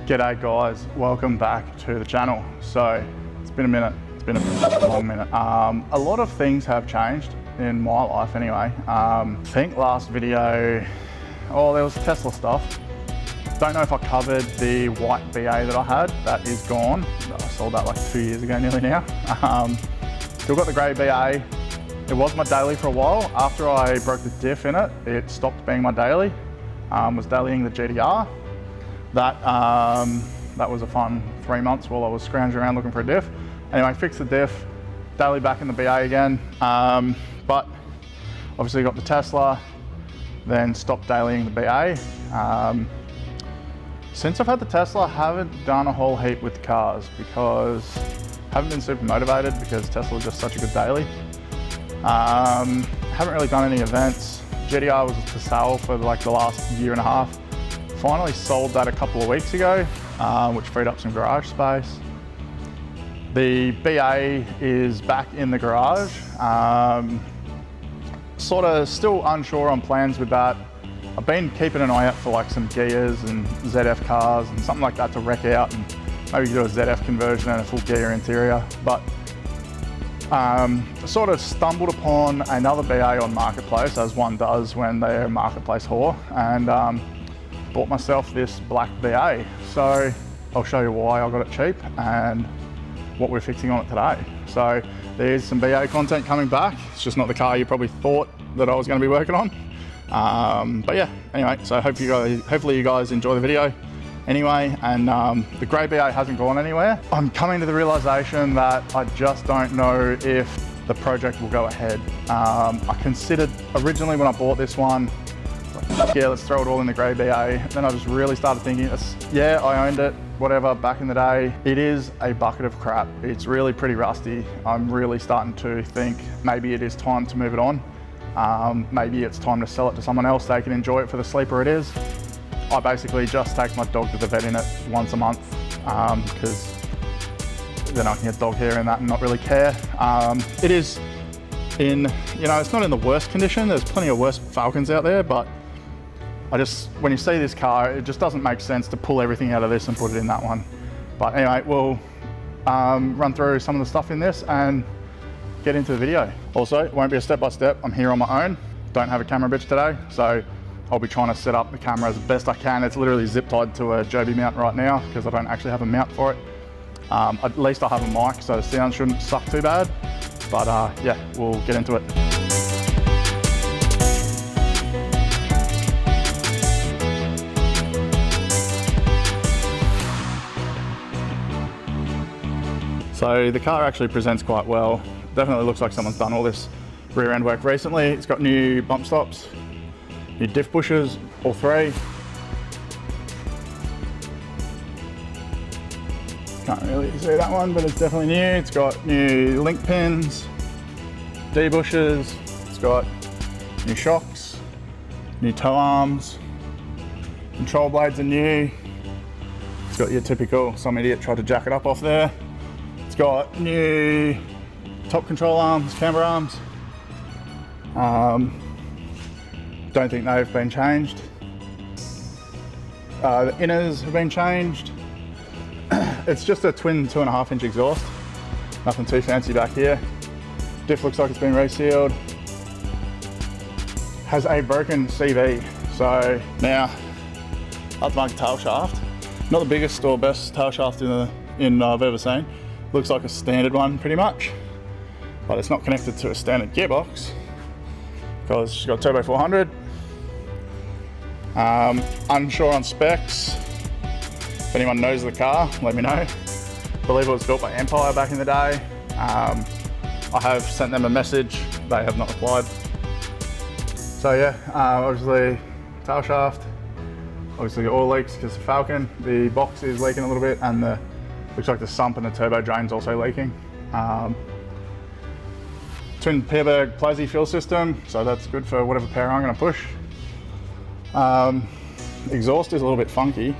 G'day guys, welcome back to the channel. So it's been a minute, it's been a long minute. A lot of things have changed in my life anyway. I think last video, there was Tesla stuff. Don't know if I covered the white BA that I had, that is gone. I sold that like 2 years ago nearly now. Still got the grey BA. It was my daily for a while. After I broke the diff in it, it stopped being my daily. Was dailying the GTR. That was a fun 3 months while I was scrounging around looking for a diff. Anyway, fixed the diff, daily back in the BA again. But obviously got the Tesla, then stopped dailying the BA. Since I've had the Tesla, I haven't done a whole heap with cars because I haven't been super motivated because Tesla is just such a good daily. Haven't really done any events. GTR was to sell for like the last year and a half. Finally sold that a couple of weeks ago, which freed up some garage space. The BA is back in the garage. Sort of still unsure on plans with that. I've been keeping an eye out for like some gears and ZF cars and something like that to wreck out and maybe do a ZF conversion and a full gear interior. But sort of stumbled upon another BA on Marketplace, as one does when they're a Marketplace whore, and bought myself this black BA. So I'll show you why I got it cheap and what we're fixing on it today. So there's some BA content coming back. It's just not the car you probably thought that I was going to be working on. But yeah, anyway, so hopefully you guys enjoy the video anyway. And the grey BA hasn't gone anywhere. I'm coming to the realization that I just don't know if the project will go ahead. I considered originally when I bought this one, like, yeah, let's throw it all in the grey BA. Then I just really started thinking, yeah, I owned it, whatever, back in the day. It is a bucket of crap. It's really pretty rusty. I'm really starting to think maybe it is time to move it on. Maybe it's time to sell it to someone else. They can enjoy it for the sleeper it is. I basically just take my dog to the vet in it once a month because then I can get dog hair in that and not really care. It is in, it's not in the worst condition. There's plenty of worse Falcons out there, but when you see this car, it just doesn't make sense to pull everything out of this and put it in that one. But anyway, we'll run through some of the stuff in this and get into the video. Also, it won't be a step-by-step. I'm here on my own. Don't have a camera bitch today, so I'll be trying to set up the camera as best I can. It's literally zip tied to a Joby mount right now because I don't actually have a mount for it. At least I have a mic, so the sound shouldn't suck too bad. But yeah, we'll get into it. So the car actually presents quite well. Definitely looks like someone's done all this rear end work recently. It's got new bump stops, new diff bushes, all three. Can't really see that one, but it's definitely new. It's got new link pins, D bushes. It's got new shocks, new toe arms, control blades are new. It's got your typical, some idiot tried to jack it up off there. It's got new top control arms, camber arms. Don't think they've been changed. The inners have been changed. It's just a twin 2.5 inch exhaust. Nothing too fancy back here. Diff looks like it's been resealed. Has a broken CV. So now, aftermarket tail shaft. Not the biggest or best tail shaft I've ever seen. Looks like a standard one pretty much, but it's not connected to a standard gearbox because she's got turbo 400. Unsure on specs. If anyone knows the car, let me know. I believe it was built by Empire back in the day. I have sent them a message. They have not replied. So yeah, obviously tail shaft. Obviously oil leaks because the Falcon. The box is leaking a little bit and looks like the sump and the turbo drain's also leaking. Twin Peerberg Plazzy fuel system, so that's good for whatever power I'm going to push. Exhaust is a little bit funky.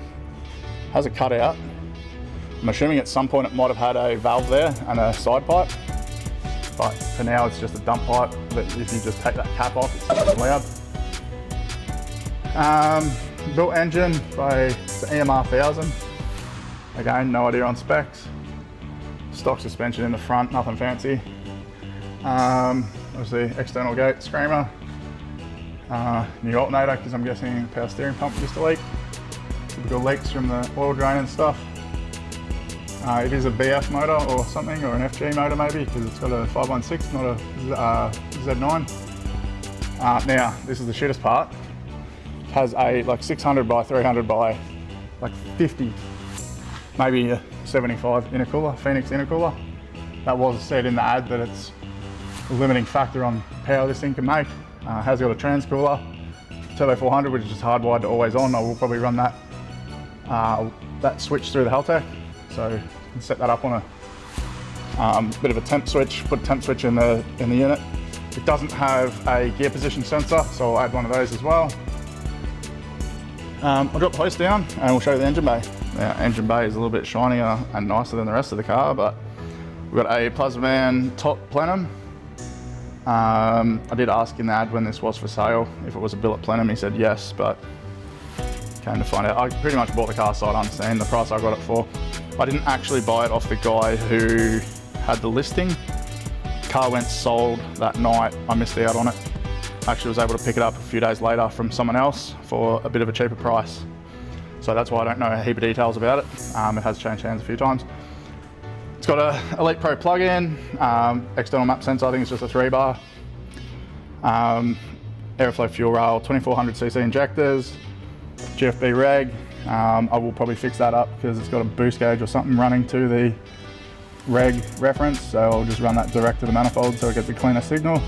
Has a cutout. I'm assuming at some point it might have had a valve there and a side pipe, but for now it's just a dump pipe that if you just take that cap off, it's loud. Built engine by the EMR 1000. Again, no idea on specs. Stock suspension in the front, nothing fancy. Obviously external gate, screamer. New alternator, because I'm guessing power steering pump used to leak. Typical leaks from the oil drain and stuff. It is a BF motor or something, or an FG motor maybe, because it's got a 516, not a Z9. Now, this is the shittest part. It has a like 600 by 300 by like 50, maybe a 75 intercooler, Phoenix intercooler. That was said in the ad that it's a limiting factor on power this thing can make. Has got a transcooler, Turbo 400, which is just hardwired to always on. I will probably run that that switch through the Haltech, so you can set that up on a bit of a temp switch. Put a temp switch in the unit. It doesn't have a gear position sensor, so I'll add one of those as well. I'll drop the hoist down and we'll show you the engine bay. Now, engine bay is a little bit shinier and nicer than the rest of the car, but we've got a Plasman top plenum. I did ask in the ad when this was for sale if it was a billet plenum. He said yes, but came to find out. I pretty much bought the car sight unseen, the price I got it for. I didn't actually buy it off the guy who had the listing. The car went sold that night. I missed out on it. Actually was able to pick it up a few days later from someone else for a bit of a cheaper price. So that's why I don't know a heap of details about it. It has changed hands a few times. It's got a Elite Pro plug-in, external map sensor, I think it's just a 3-bar. Airflow fuel rail, 2400cc injectors, GFB reg. I will probably fix that up because it's got a boost gauge or something running to the reg reference, so I'll just run that direct to the manifold so it gets a cleaner signal.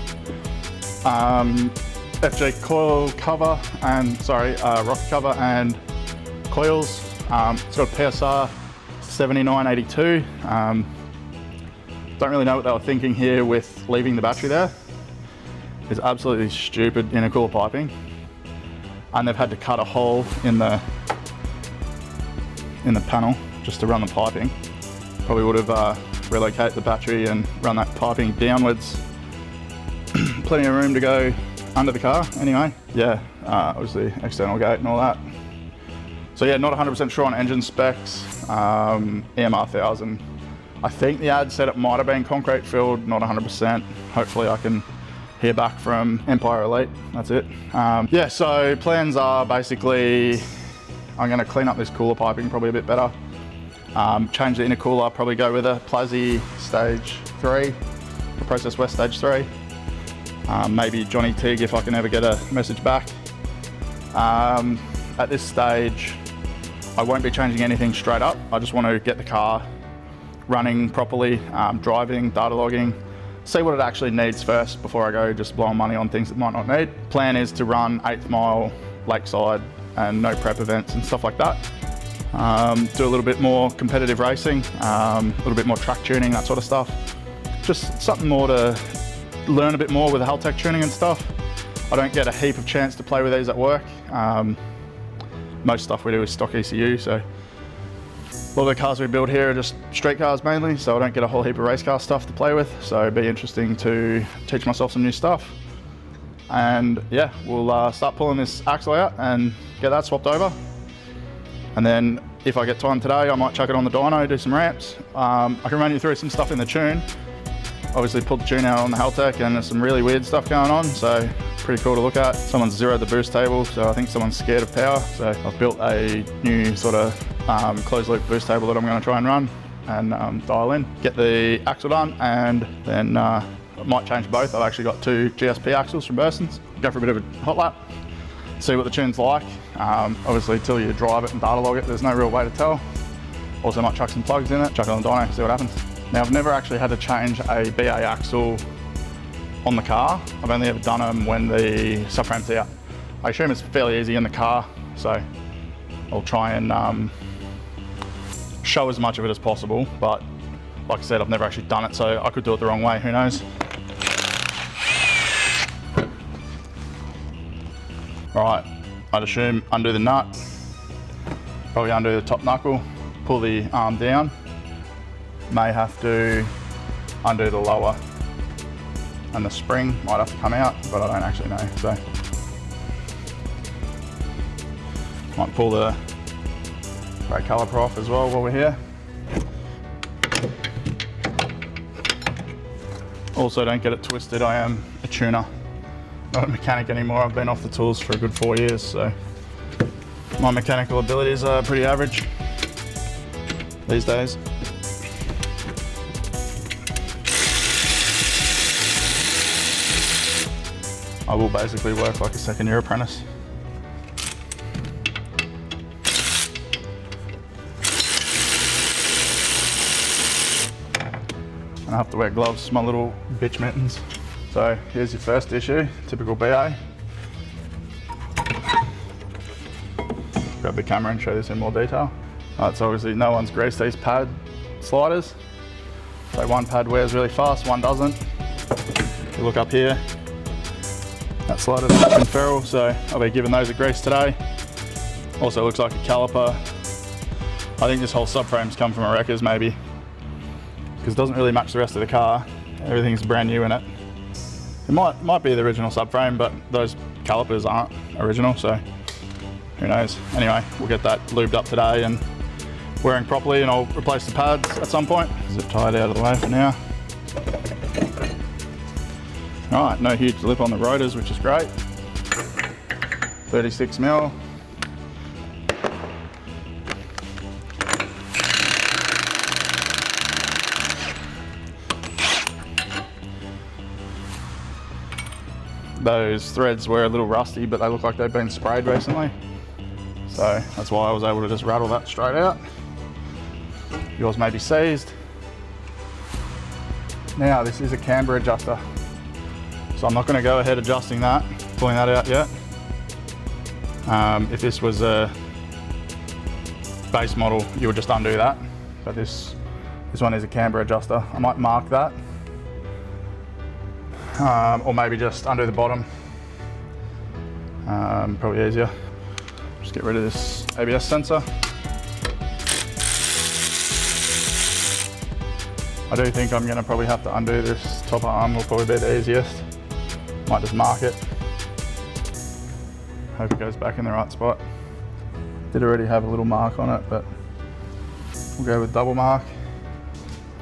FG coil cover and, rocket cover and coils. It's got a PSR 7982. Don't really know what they were thinking here with leaving the battery there. It's absolutely stupid intercooler piping, and they've had to cut a hole in the panel just to run the piping. Probably would have relocated the battery and run that piping downwards. Plenty of room to go under the car anyway. Yeah, obviously external gate and all that. So yeah, not 100% sure on engine specs. EMR 1000. I think the ad said it might have been concrete filled, not 100%. Hopefully I can hear back from Empire Elite, that's it. Yeah, so plans are basically, I'm gonna clean up this cooler piping probably a bit better. Change the intercooler, probably go with a Plazzy Stage 3, the Process West Stage 3. Maybe Johnny Tig if I can ever get a message back. At this stage, I won't be changing anything straight up. I just want to get the car running properly, driving, data logging, see what it actually needs first before I go just blowing money on things it might not need. Plan is to run 8th mile, lakeside, and no prep events and stuff like that. Do a little bit more competitive racing, a little bit more track tuning, that sort of stuff. Just something more to learn a bit more with the Haltech tuning and stuff. I don't get a heap of chance to play with these at work. Most stuff we do is stock ECU, so a lot of the cars we build here are just street cars mainly, so I don't get a whole heap of race car stuff to play with, so it'd be interesting to teach myself some new stuff. And yeah, we'll start pulling this axle out and get that swapped over. And then if I get time today, I might chuck it on the dyno, do some ramps. I can run you through some stuff in the tune. Obviously pulled the tune out on the Haltech and there's some really weird stuff going on, so pretty cool to look at. Someone's zeroed the boost table, so I think someone's scared of power. So I've built a new sort of closed loop boost table that I'm going to try and run and dial in. Get the axle done, and then I might change both. I've actually got 2 GSP axles from Bursons. Go for a bit of a hot lap, see what the tune's like. Obviously till you drive it and data log it, there's no real way to tell. Also might chuck some plugs in it, chuck it on the dyno, see what happens. Now I've never actually had to change a BA axle on the car. I've only ever done them when the subframe's out. I assume it's fairly easy in the car, so I'll try and show as much of it as possible, but like I said, I've never actually done it, so I could do it the wrong way, who knows. All right, I'd assume undo the nut, probably undo the top knuckle, pull the arm down. May have to undo the lower, and the spring might have to come out, but I don't actually know. So might pull the Spray caliper off as well while we're here. Also, don't get it twisted, I am a tuner, not a mechanic anymore. I've been off the tools for a good 4 years, so my mechanical abilities are pretty average these days. I will basically work like a second-year apprentice. And I have to wear gloves, my little bitch mittens. So here's your first issue, typical BA. Grab the camera and show this in more detail. So obviously no one's greased these pad sliders. So one pad wears really fast, one doesn't. If you look up here, that slider's been ferrule, so I'll be giving those a grease today. Also looks like a caliper. I think this whole subframe's come from a wrecker's maybe, because it doesn't really match the rest of the car. Everything's brand new in it. It might be the original subframe, but those calipers aren't original, so who knows. Anyway, we'll get that lubed up today and wearing properly, and I'll replace the pads at some point. Zip tied out of the way for now. All right, no huge lip on the rotors, which is great. 36 mil. Those threads were a little rusty, but they look like they've been sprayed recently. So that's why I was able to just rattle that straight out. Yours may be seized. Now this is a camber adjuster. So I'm not going to go ahead adjusting that, pulling that out yet. If this was a base model, you would just undo that. But this one is a camber adjuster. I might mark that. Or maybe just undo the bottom. Probably easier. Just get rid of this ABS sensor. I do think I'm going to probably have to undo this top arm, will probably be the easiest. Might just mark it. Hope it goes back in the right spot. Did already have a little mark on it, but we'll go with double mark.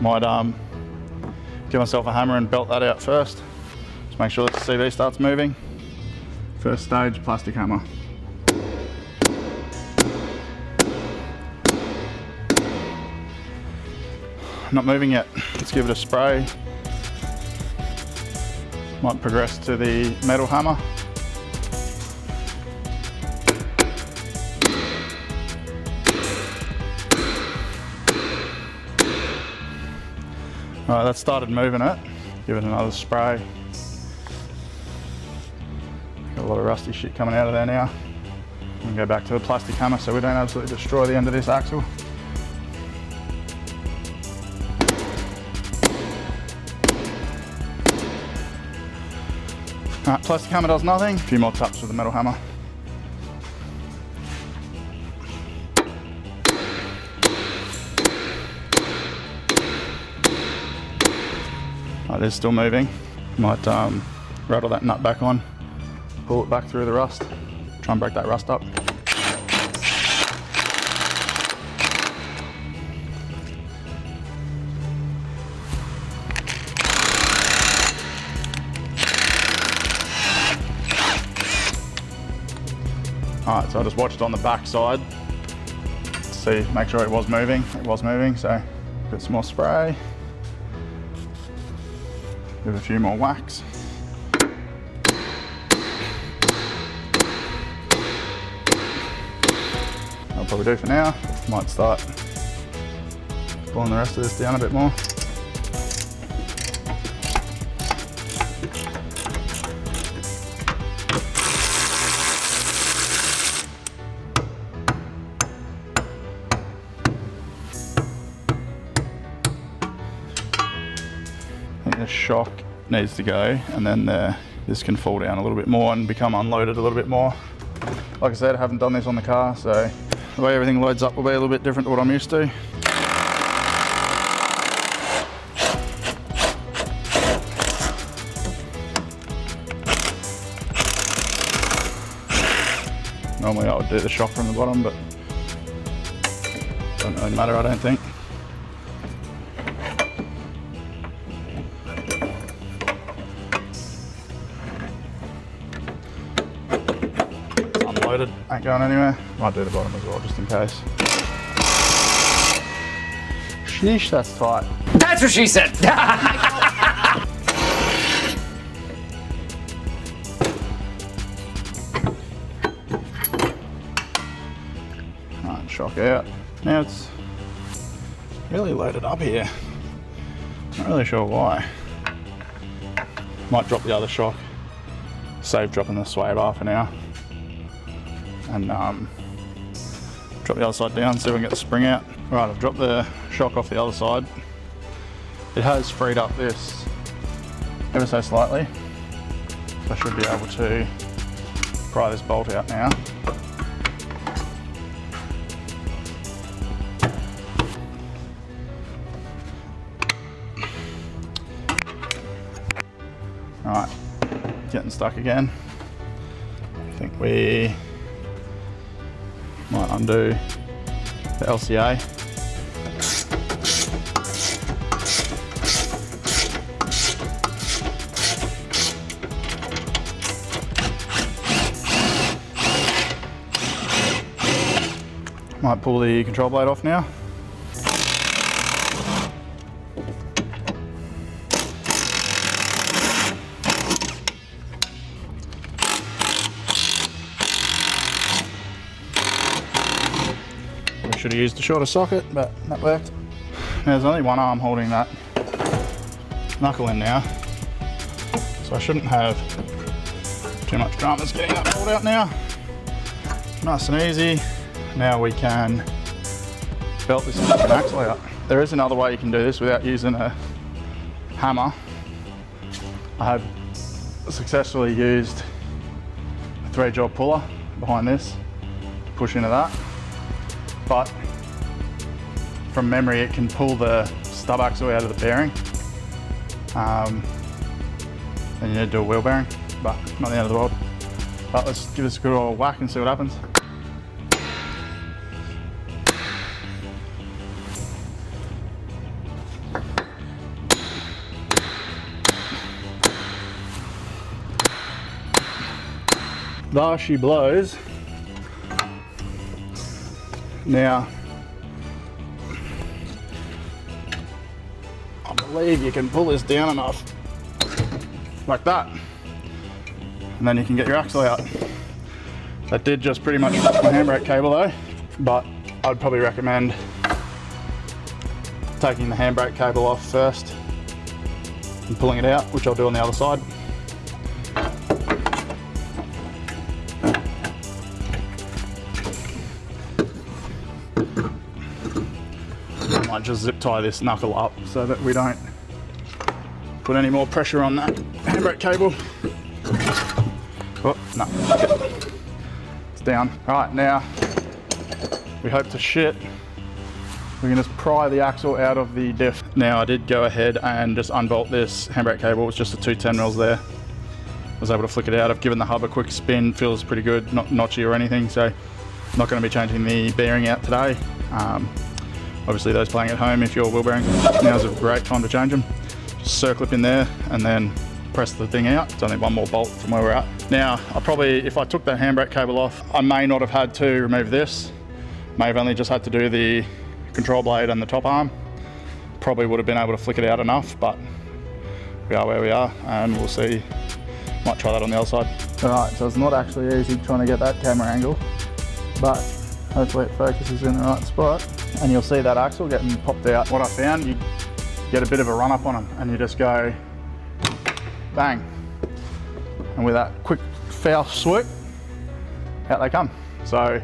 Might give myself a hammer and belt that out first. Just make sure that the CV starts moving. First stage, plastic hammer. Not moving yet. Let's give it a spray. Might progress to the metal hammer. All right, that started moving it. Give it another spray. Got a lot of rusty shit coming out of there now. And go back to the plastic hammer so we don't absolutely destroy the end of this axle. Alright, plastic hammer does nothing. A few more taps with the metal hammer. It is still moving. Might rattle that nut back on, pull it back through the rust, try and break that rust up. Alright, so I just watched on the back side to see, make sure it was moving. It was moving, so put some more spray. Give it a few more whacks. That'll probably do for now. Might start pulling the rest of this down a bit more. The shock needs to go, and then this can fall down a little bit more and become unloaded a little bit more. Like I said, I haven't done this on the car, so the way everything loads up will be a little bit different to what I'm used to. Normally I would do the shock from the bottom, but Doesn't really matter, I don't think. It's unloaded, ain't going anywhere. Might do the bottom as well, just in case. Sheesh, that's tight. That's what she said. Right, shock out. Now it's really loaded up here. Not really sure why. Might drop the other shock. Save dropping the sway bar for now. And drop the other side down, see if we can get the spring out. Right, I've dropped the shock off the other side. It has freed up this ever so slightly. So I should be able to pry this bolt out now. Right, getting stuck again. I think we might undo the LCA. Might pull the control blade off now. We should have used a shorter socket, but that worked. Now, there's only one arm holding that knuckle in now, so I shouldn't have too much dramas getting that pulled out now. Nice and easy. Now we can belt this axle out. There is another way you can do this without using a hammer. I have successfully used a 3-job puller behind this to push into that, but from memory it can pull the stub axle out of the bearing. Then you need to do a wheel bearing, but not the end of the world. But let's give this a good old whack and see what happens. There she blows. Now, I believe you can pull this down enough, like that, and then you can get your axle out. That did just pretty much fuck my handbrake cable though, but I'd probably recommend taking the handbrake cable off first and pulling it out, which I'll do on the other side. I might just zip tie this knuckle up so that we don't put any more pressure on that handbrake cable. Oh, no, okay. It's down. Right, now we hope to shit. We can just pry the axle out of the diff. Now I did go ahead and just unbolt this handbrake cable. It was just the 2 10mm there. I was able to flick it out. I've given the hub a quick spin, feels pretty good, not notchy or anything, so I'm not going to be changing the bearing out today. Obviously those playing at home, if your wheel bearings, now's a great time to change them. Just circlip in there and then press the thing out. It's only one more bolt from where we're at. Now, I probably, if I took that handbrake cable off, I may not have had to remove this. May have only just had to do the control blade and the top arm. Probably would have been able to flick it out enough, but we are where we are and we'll see. Might try that on the other side. All right, so it's not actually easy trying to get that camera angle, but hopefully it focuses in the right spot. And you'll see that axle getting popped out. What I found, you get a bit of a run up on them and you just go bang. And with that quick foul swoop, out they come. So I'll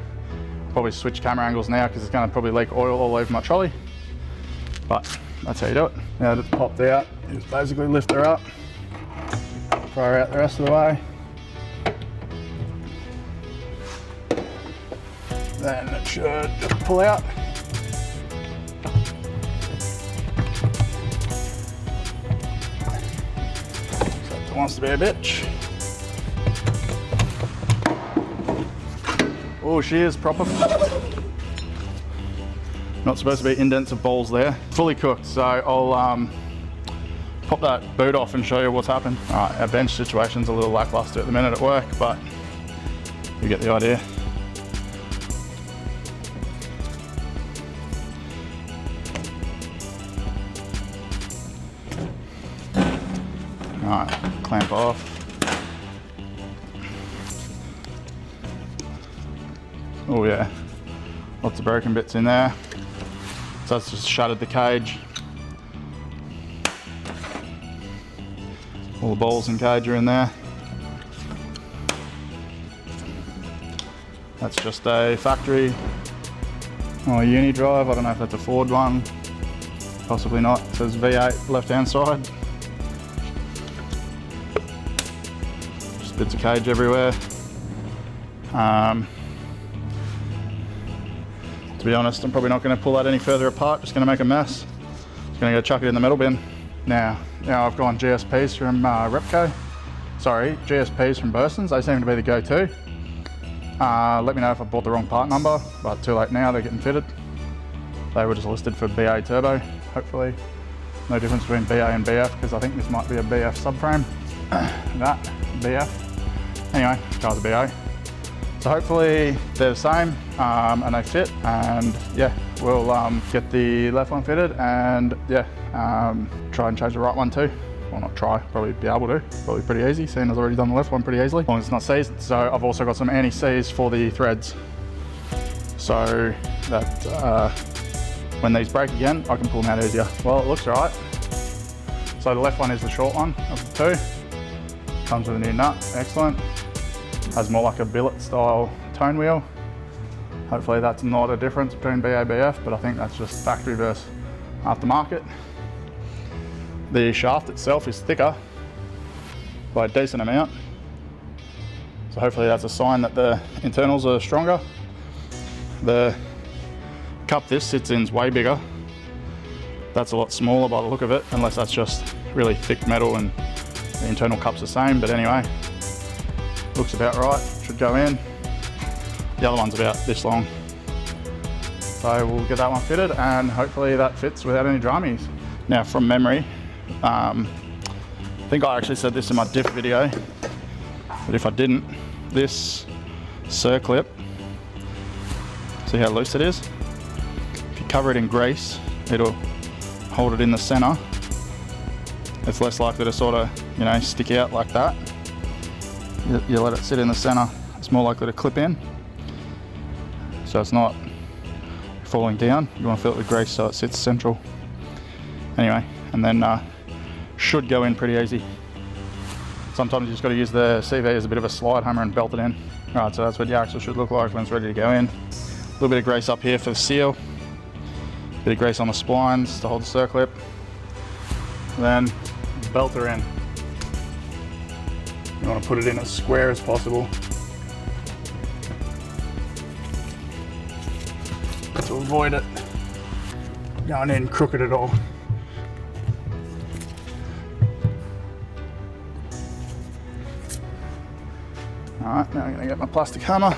probably switch camera angles now because it's going to probably leak oil all over my trolley. But that's how you do it. Now that it's popped out, you just basically lift her up, pry her out the rest of the way. Then it should just pull out. Except it wants to be a bitch. Oh, she is proper. Not supposed to be indents of balls there. Fully cooked, so I'll pop that boot off and show you what's happened. All right, our bench situation's a little lackluster at the minute at work, but you get the idea. All right, clamp off. Oh yeah, lots of broken bits in there. So that's just shattered the cage. All the balls and cage are in there. That's just a factory or a uni drive. I don't know if that's a Ford one. Possibly not. It says V8 left-hand side. Just bits of cage everywhere. To be honest, I'm probably not going to pull that any further apart, just going to make a mess. Just going to go chuck it in the metal bin. Now I've gone GSPs from Repco. Sorry, GSPs from Bursons. They seem to be the go-to. Let me know if I bought the wrong part number, but too late now, they're getting fitted. They were just listed for BA turbo. Hopefully no difference between BA and BF, because I think this might be a BF subframe. That, BF. Anyway, car's a BA. So hopefully they're the same and they fit, and yeah, we'll get the left one fitted and yeah, try and change the right one too. Well, not try, probably be able to. Probably pretty easy, seeing as I've already done the left one pretty easily, as long as it's not seized. So I've also got some anti-seize for the threads, so that when these break again, I can pull them out easier. Well, it looks right. So the left one is the short one of the two. Comes with a new nut, excellent. Has more like a billet style tone wheel. Hopefully that's not a difference between BA, BF, but I think that's just factory versus aftermarket. The shaft itself is thicker by a decent amount. So hopefully that's a sign that the internals are stronger. The cup this sits in is way bigger. That's a lot smaller by the look of it, unless that's just really thick metal and the internal cup's the same, but anyway. Looks about right, should go in. The other one's about this long. So we'll get that one fitted and hopefully that fits without any dramies. Now from memory, I think I actually said this in my diff video, but if I didn't, this circlip, see how loose it is? If you cover it in grease, it'll hold it in the center. It's less likely to sort of, you know, stick out like that. You let it sit in the center, it's more likely to clip in, so it's not falling down. You want to fill it with grease so it sits central. Anyway, and then should go in pretty easy. Sometimes you just got to use the CV as a bit of a slide hammer and belt it in. Right, so that's what the axle should look like when it's ready to go in. A little bit of grease up here for the seal, a bit of grease on the splines to hold the circlip, then belt her in. You want to put it in as square as possible to avoid it going in crooked at all. Alright, now I'm going to get my plastic hammer,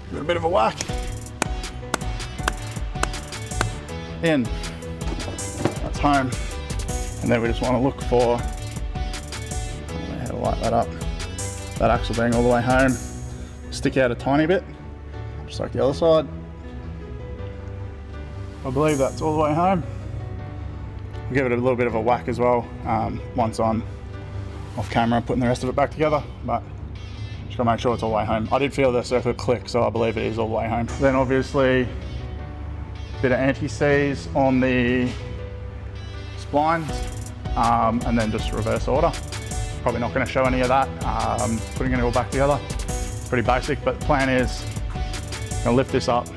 give it a bit of a whack. In. That's home. And then we just want to look for, light that up, that axle being all the way home, stick out a tiny bit, just like the other side. I believe that's all the way home. We'll give it a little bit of a whack as well once I'm off camera putting the rest of it back together, but just gotta make sure it's all the way home. I did feel the circular click, so I believe it is all the way home. Then obviously a bit of anti-seize on the splines and then just reverse order. Probably not going to show any of that, putting it all back together. It's pretty basic, but the plan is I'm going to lift this up,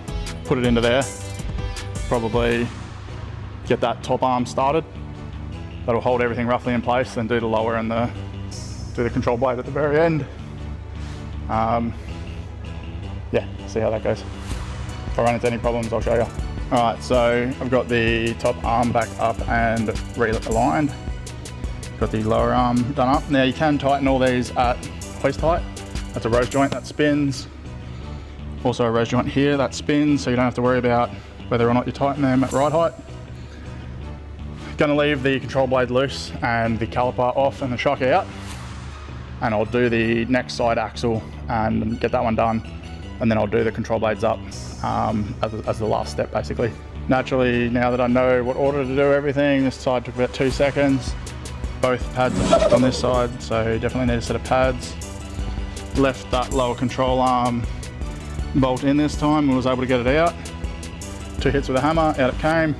put it into there, probably get that top arm started. That'll hold everything roughly in place, then do the lower and do the control blade at the very end. Yeah, see how that goes. If I run into any problems, I'll show you. All right, so I've got the top arm back up and realigned. Got the lower arm done up. Now you can tighten all these at hoist height. That's a rose joint that spins. Also a rose joint here that spins, so you don't have to worry about whether or not you tighten them at right height. Gonna leave the control blade loose and the caliper off and the shock out. And I'll do the next side axle and get that one done. And then I'll do the control blades up as the last step basically. Naturally, now that I know what order to do everything, this side took about 2 seconds. Both pads are on this side, so definitely need a set of pads. Left that lower control arm bolt in this time and was able to get it out. 2 hits with a hammer, out it came.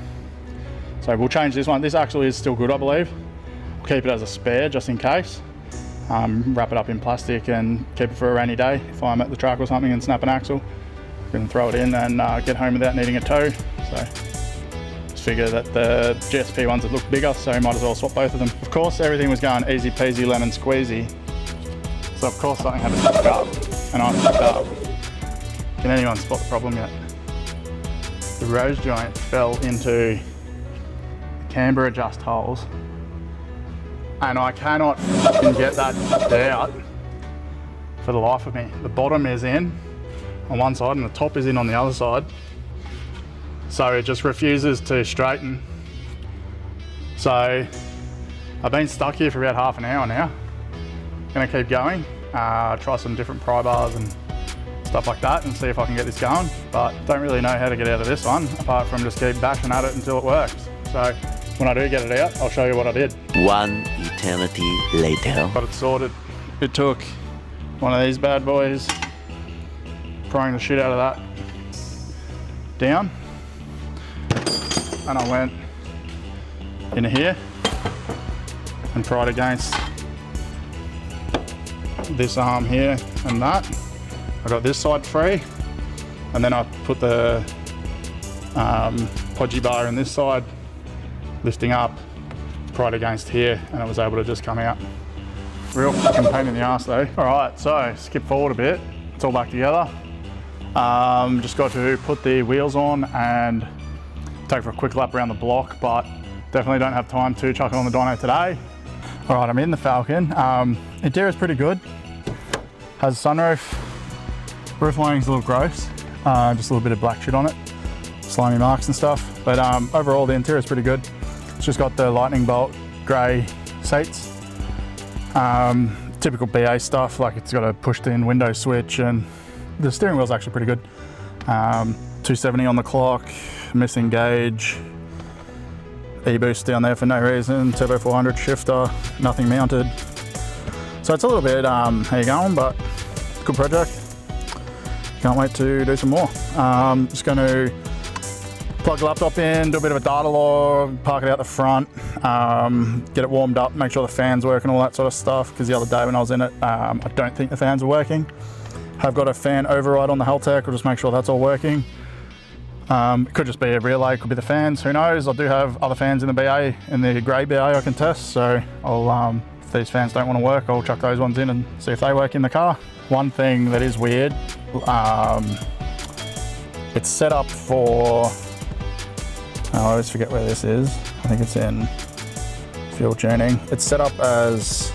So we'll change this one. This axle is still good, I believe. We'll keep it as a spare just in case. Wrap it up in plastic and keep it for a rainy day. If I'm at the track or something and snap an axle, I can throw it in and get home without needing a tow. So just figure that the GSP ones would look bigger, so might as well swap both of them. Of course, everything was going easy peasy lemon squeezy. So of course something had to fuck up, and I fucked up. Can anyone spot the problem yet? The rose joint fell into camber adjust holes, and I cannot fucking get that out for the life of me. The bottom is in on one side and the top is in on the other side. So it just refuses to straighten. So I've been stuck here for about half an hour now. Gonna keep going, try some different pry bars and stuff like that and see if I can get this going. But don't really know how to get out of this one, apart from just keep bashing at it until it works. So when I do get it out, I'll show you what I did. One eternity later. Got it sorted. It took one of these bad boys, prying the shit out of that down. And I went into here and pried against this arm here and that. I got this side free, and then I put the podgy bar in this side, lifting up, pried against here, and it was able to just come out. Real fucking pain in the ass though. All right, so skip forward a bit. It's all back together. Just got to put the wheels on and take for a quick lap around the block, but definitely don't have time to chuck it on the dyno today. All right, I'm in the Falcon. Interior is pretty good. Has a sunroof. Roof lining's a little gross. Just a little bit of black shit on it. Slimy marks and stuff. But overall, the interior is pretty good. It's just got the lightning bolt grey seats. Typical BA stuff, like it's got a pushed in window switch, and the steering wheel's actually pretty good. 270 on the clock, missing gauge, e-boost down there for no reason, turbo 400 shifter, nothing mounted. So it's a little bit how you going, but good project. Can't wait to do some more. Just going to plug the laptop in, do a bit of a data log, park it out the front, get it warmed up, make sure the fans work and all that sort of stuff, because the other day when I was in it, I don't think the fans are working. Have got a fan override on the Haltech, I'll just make sure that's all working. It could just be a relay, could be the fans, who knows. I do have other fans in the BA, in the grey BA I can test, so I'll, if these fans don't want to work, I'll chuck those ones in and see if they work in the car. One thing that is weird, it's set up for, I always forget where this is. I think it's in fuel tuning. It's set up as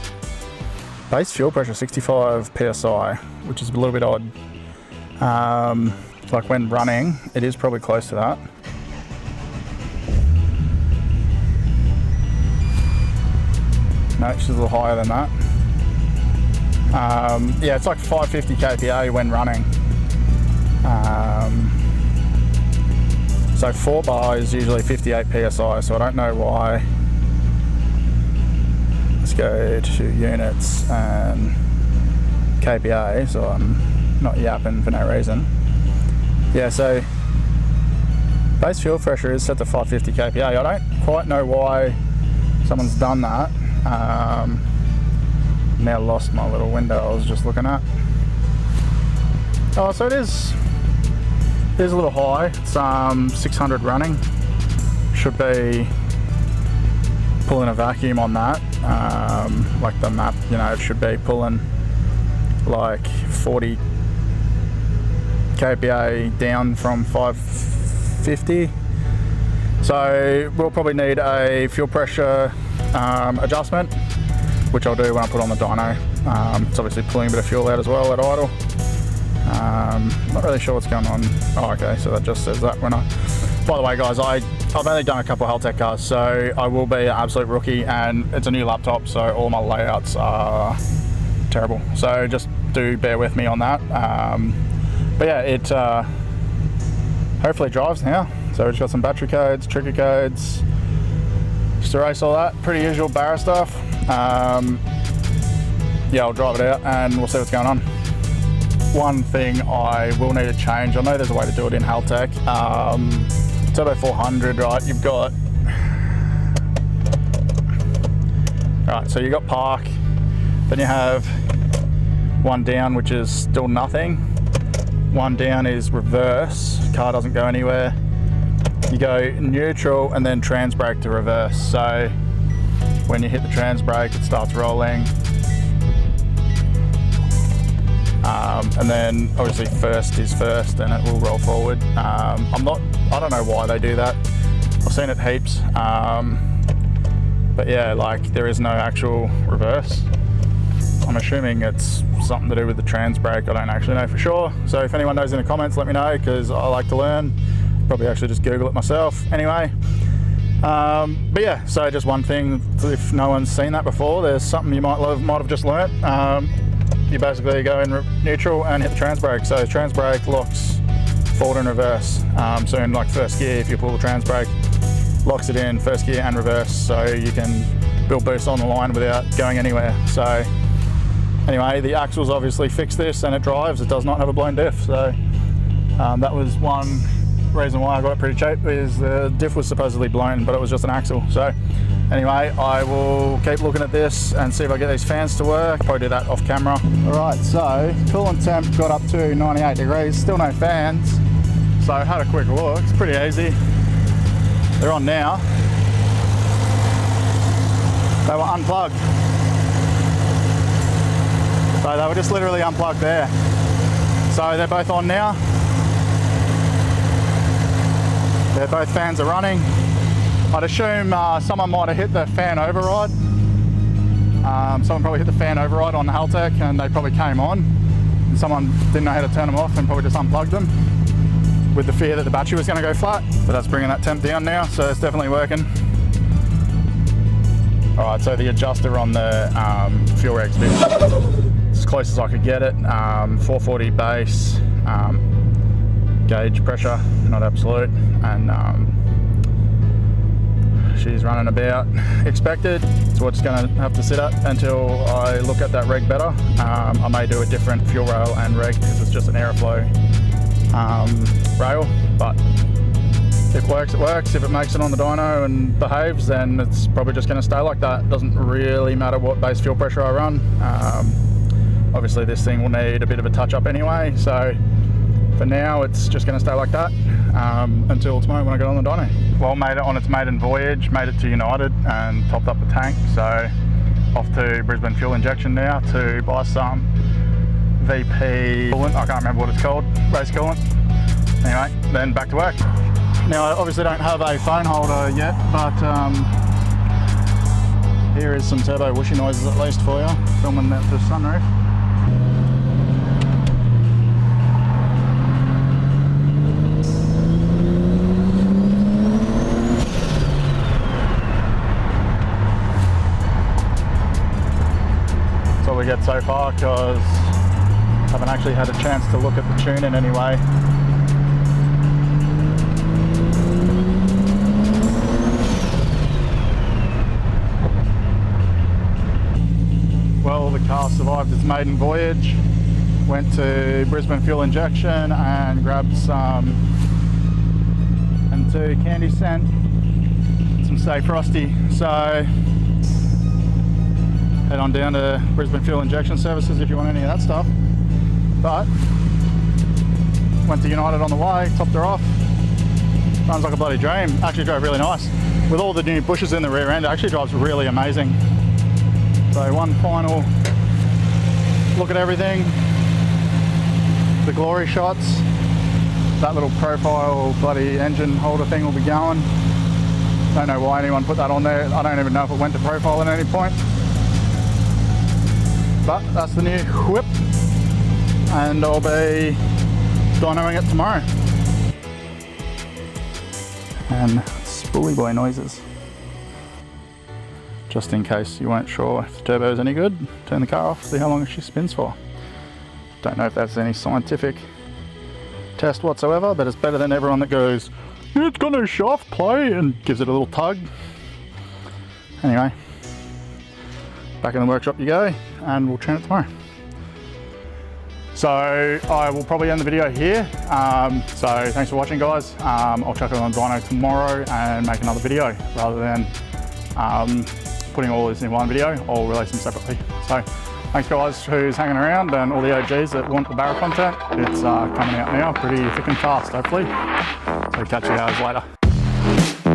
base fuel pressure 65 PSI, which is a little bit odd. Like when running, it is probably close to that. No, it's just a little higher than that. Yeah, it's like 550 kPa when running. So 4 bar is usually 58 PSI, so I don't know why. Let's go to units and kPa, so I'm not yapping for no reason. Yeah, so base fuel pressure is set to 550 kPa. I don't quite know why someone's done that. Now lost my little window I was just looking at. Oh, so it is a little high. It's 600 running. Should be pulling a vacuum on that. Like the map, you know, it should be pulling like 40 kPa down from 550. So we'll probably need a fuel pressure adjustment, which I'll do when I put on the dyno. It's obviously pulling a bit of fuel out as well at idle. Not really sure what's going on. Oh, okay, so that just says that when I By the way, guys, I've only done a couple of Haltech cars, so I will be an absolute rookie, and it's a new laptop, so all my layouts are terrible. So just do bear with me on that. But yeah, it hopefully drives now. So it's got some battery codes, trigger codes, just erase all that. Pretty usual BARRA stuff. Yeah, I'll drive it out and we'll see what's going on. One thing I will need to change, I know there's a way to do it in Haltech. Turbo 400, right, you've got, right, so you've got park, then you have one down, which is still nothing. One down is reverse, car doesn't go anywhere. You go neutral and then trans brake to reverse. So when you hit the trans brake, it starts rolling. And then obviously first is first and it will roll forward. I don't know why they do that. I've seen it heaps. But yeah, like there is no actual reverse. I'm assuming it's something to do with the trans brake. I don't actually know for sure. So if anyone knows in the comments, let me know, because I like to learn. Probably actually just Google it myself. Anyway, but yeah, so just one thing, if no one's seen that before, there's something you might have just learnt. You basically go in neutral and hit the trans brake. So trans brake locks forward and reverse. So in like first gear, if you pull the trans brake, locks it in first gear and reverse, so you can build boost on the line without going anywhere. So anyway, the axles obviously fix this and it drives. It does not have a blown diff. So that was one reason why I got it pretty cheap, is the diff was supposedly blown, but it was just an axle. So anyway, I will keep looking at this and see if I get these fans to work. Probably do that off camera. All right, so coolant temp got up to 98 degrees, still no fans. So I had a quick look, it's pretty easy. They're on now. They were unplugged. So they were just literally unplugged there. So they're both on now. Both fans are running. I'd assume someone might have hit the fan override. Someone probably hit the fan override on the Haltech and they probably came on. And someone didn't know how to turn them off and probably just unplugged them with the fear that the battery was going to go flat. But that's bringing that temp down now, so it's definitely working. All right, so the adjuster on the fuel reg's been as close as I could get it. 440 base. Gauge pressure, not absolute, and she's running about expected. So we're just going to have to sit at until I look at that reg better. I may do a different fuel rail and reg because it's just an airflow rail, but if it works, it works. If it makes it on the dyno and behaves, then it's probably just going to stay like that. It doesn't really matter what base fuel pressure I run. Obviously this thing will need a bit of a touch up anyway, so for now, it's just going to stay like that until tomorrow when I get on the dyno. Well, made it on its maiden voyage, made it to United and topped up the tank. So off to Brisbane fuel injection now to buy some VP coolant. I can't remember what it's called, race coolant. Anyway, then back to work. Now I obviously don't have a phone holder yet, but here is some turbo whooshy noises at least for you, filming that the sunroof. We get so far because I haven't actually had a chance to look at the tuning anyway. Well, the car survived its maiden voyage, went to Brisbane fuel injection and grabbed some M2 candy scent, some Stay Frosty. So head on down to Brisbane Fuel Injection Services if you want any of that stuff. But went to United on the way, topped her off. Runs like a bloody dream. Actually drove really nice. With all the new bushes in the rear end, it actually drives really amazing. So one final look at everything. The glory shots. That little profile bloody engine holder thing will be going. Don't know why anyone put that on there. I don't even know if it went to profile at any point. But that's the new whip, and I'll be dynoing it tomorrow. and spoolie boy noises. Just in case you weren't sure if the turbo is any good, turn the car off, see how long she spins for. Don't know if that's any scientific test whatsoever, but it's better than everyone that goes, it's gonna shaft play, and gives it a little tug. Anyway, back in the workshop you go, and we'll tune it tomorrow. So I will probably end the video here. So thanks for watching, guys. I'll chuck it on dyno tomorrow and make another video rather than putting all this in one video. I'll release them separately. So thanks, guys, who's hanging around, and all the OGs that want the BARRA content. It's coming out now pretty thick and fast, hopefully. So catch you guys later.